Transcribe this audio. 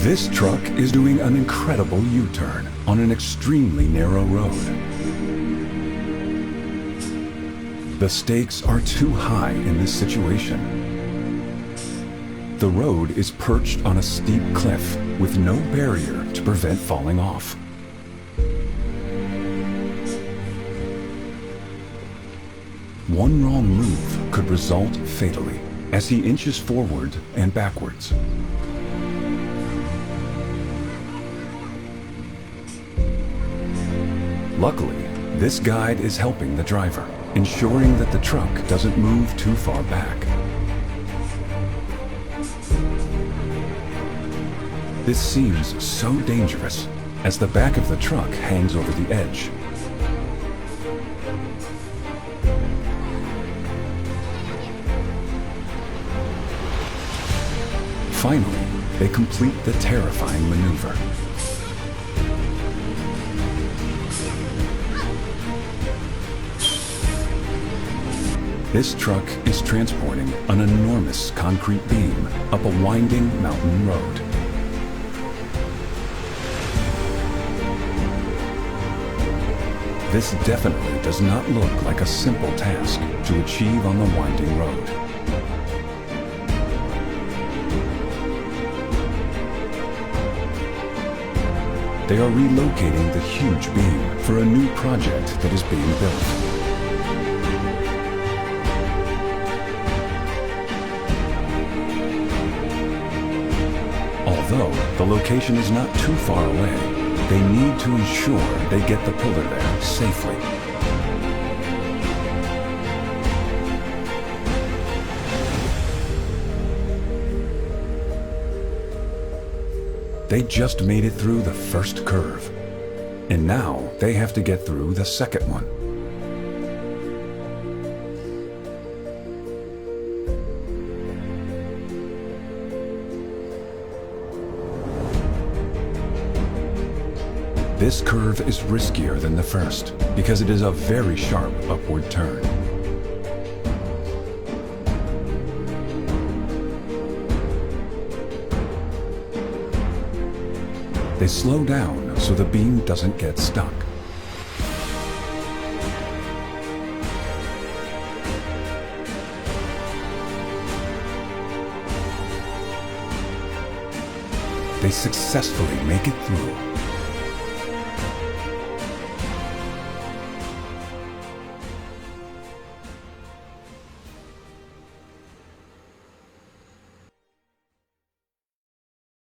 This truck is doing an incredible U-turn on an extremely narrow road. The stakes are too high in this situation. The road is perched on a steep cliff with no barrier to prevent falling off. One wrong move could result fatally as he inches forward and backwards. Luckily, this guide is helping the driver, ensuring that the truck doesn't move too far back. This seems so dangerous as the back of the truck hangs over the edge. Finally, they complete the terrifying maneuver. This truck is transporting an enormous concrete beam up a winding mountain road. This definitely does not look like a simple task to achieve on the winding road. They are relocating the huge beam for a new project that is being built. Although the location is not too far away, they need to ensure they get the pillar there safely. They just made it through the first curve, and now they have to get through the second one. This curve is riskier than the first because it is a very sharp upward turn. They slow down so the beam doesn't get stuck. They successfully make it through.